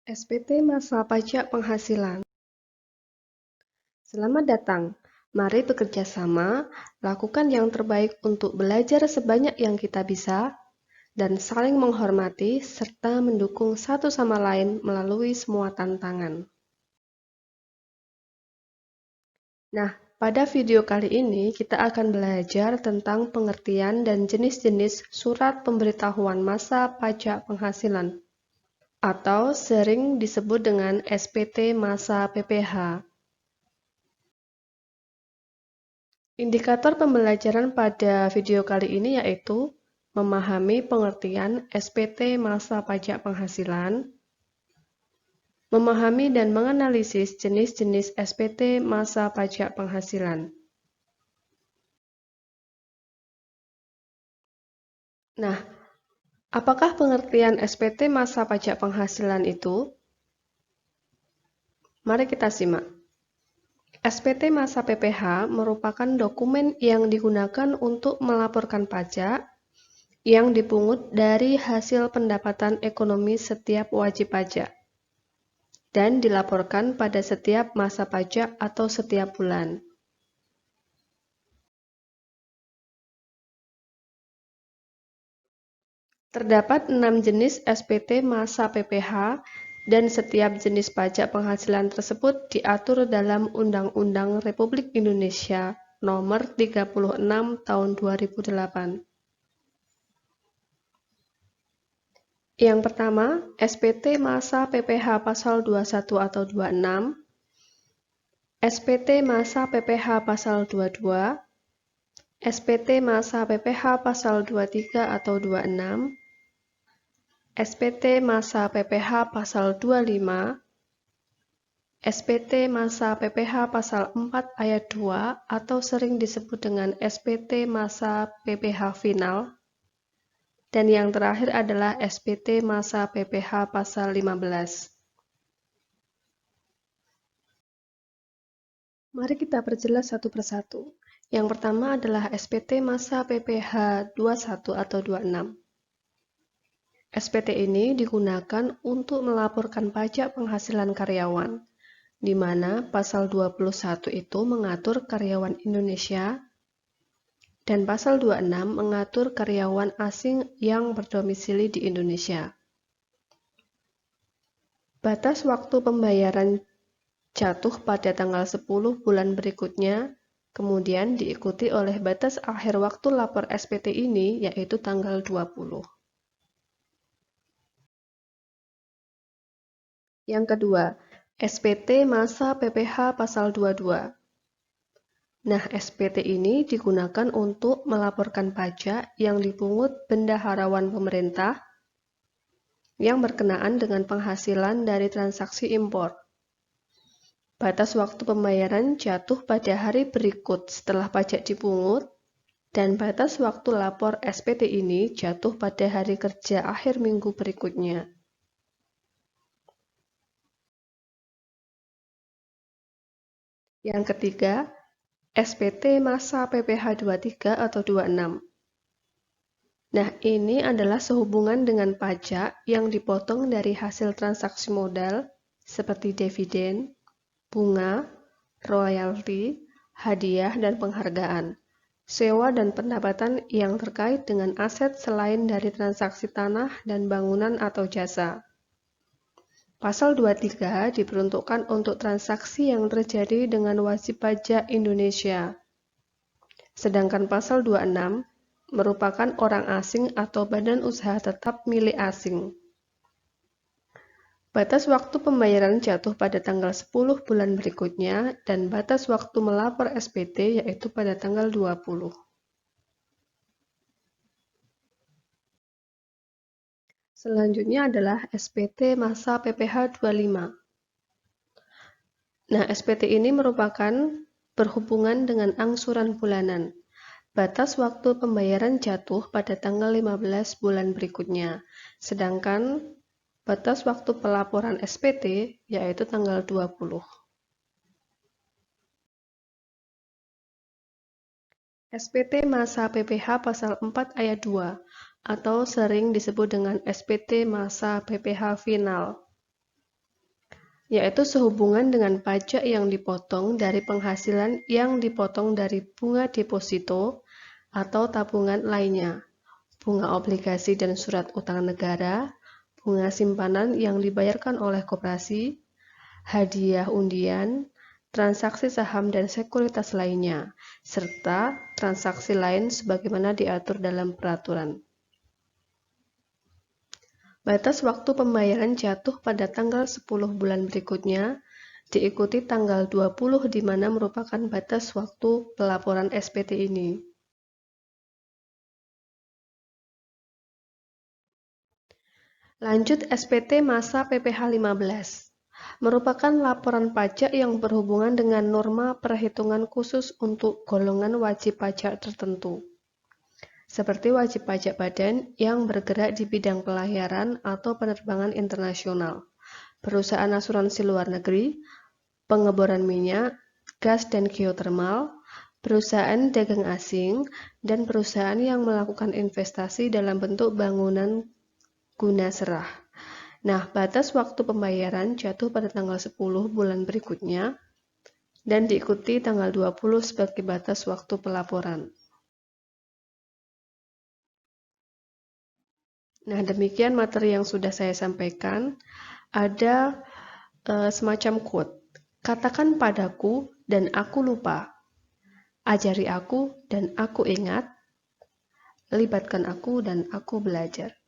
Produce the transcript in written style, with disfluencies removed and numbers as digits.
SPT Masa Pajak Penghasilan. Selamat datang. Mari bekerja sama, lakukan yang terbaik untuk belajar sebanyak yang kita bisa, dan saling menghormati serta mendukung satu sama lain melalui semua tantangan. Nah, pada video kali ini kita akan belajar tentang pengertian dan jenis-jenis surat pemberitahuan masa pajak penghasilan, atau sering disebut dengan SPT Masa PPH. Indikator pembelajaran pada video kali ini yaitu memahami pengertian SPT Masa Pajak Penghasilan, memahami dan menganalisis jenis-jenis SPT Masa Pajak Penghasilan. Nah, apakah pengertian SPT Masa Pajak Penghasilan itu? Mari kita simak. SPT Masa PPH merupakan dokumen yang digunakan untuk melaporkan pajak yang dipungut dari hasil pendapatan ekonomi setiap wajib pajak dan dilaporkan pada setiap masa pajak atau setiap bulan. Terdapat 6 jenis SPT masa PPH dan setiap jenis pajak penghasilan tersebut diatur dalam Undang-Undang Republik Indonesia Nomor 36 Tahun 2008. Yang pertama, SPT masa PPH Pasal 21 atau 26, SPT masa PPH Pasal 22, SPT masa PPH Pasal 23 atau 26, SPT masa PPH Pasal 25, SPT masa PPH Pasal 4 Ayat 2 atau sering disebut dengan SPT masa PPH final, dan yang terakhir adalah SPT masa PPH Pasal 15. Mari kita perjelas satu persatu. Yang pertama adalah SPT masa PPH 21 atau 26. SPT ini digunakan untuk melaporkan pajak penghasilan karyawan, di mana pasal 21 itu mengatur karyawan Indonesia dan pasal 26 mengatur karyawan asing yang berdomisili di Indonesia. Batas waktu pembayaran jatuh pada tanggal 10 bulan berikutnya, kemudian diikuti oleh batas akhir waktu lapor SPT ini yaitu tanggal 20. Yang kedua, SPT masa PPH Pasal 22. Nah, SPT ini digunakan untuk melaporkan pajak yang dipungut bendaharawan pemerintah yang berkenaan dengan penghasilan dari transaksi impor. Batas waktu pembayaran jatuh pada hari berikut setelah pajak dipungut, dan batas waktu lapor SPT ini jatuh pada hari kerja akhir minggu berikutnya. Yang ketiga, SPT masa PPH 23 atau 26. Nah, ini adalah sehubungan dengan pajak yang dipotong dari hasil transaksi modal seperti dividen, bunga, royalti, hadiah, dan penghargaan, sewa dan pendapatan yang terkait dengan aset selain dari transaksi tanah dan bangunan atau jasa. Pasal 23 diperuntukkan untuk transaksi yang terjadi dengan wajib pajak Indonesia. Sedangkan pasal 26 merupakan orang asing atau badan usaha tetap milik asing. Batas waktu pembayaran jatuh pada tanggal 10 bulan berikutnya dan batas waktu melapor SPT yaitu pada tanggal 20. Selanjutnya adalah SPT masa PPH 25. Nah, SPT ini merupakan berhubungan dengan angsuran bulanan. Batas waktu pembayaran jatuh pada tanggal 15 bulan berikutnya, sedangkan batas waktu pelaporan SPT yaitu tanggal 20. SPT masa PPH Pasal 4 Ayat 2 atau sering disebut dengan SPT masa PPH final. yaitu sehubungan dengan pajak yang dipotong dari penghasilan yang dipotong dari bunga deposito atau tabungan lainnya, bunga obligasi dan surat utang negara, bunga simpanan yang dibayarkan oleh koperasi, hadiah undian, transaksi saham dan sekuritas lainnya, serta transaksi lain sebagaimana diatur dalam peraturan. Batas waktu pembayaran jatuh pada tanggal 10 bulan berikutnya, diikuti tanggal 20 di mana merupakan batas waktu pelaporan SPT ini. Lanjut SPT masa PPh 15. Merupakan laporan pajak yang berhubungan dengan norma perhitungan khusus untuk golongan wajib pajak tertentu, seperti wajib pajak badan yang bergerak di bidang pelayaran atau penerbangan internasional, perusahaan asuransi luar negeri, pengeboran minyak, gas dan geotermal, perusahaan dagang asing, dan perusahaan yang melakukan investasi dalam bentuk bangunan guna serah. Nah, batas waktu pembayaran jatuh pada tanggal 10 bulan berikutnya dan diikuti tanggal 20 sebagai batas waktu pelaporan. Nah, demikian materi yang sudah saya sampaikan. Ada semacam quote. Katakan padaku dan aku lupa. Ajari aku dan aku ingat. Libatkan aku dan aku belajar.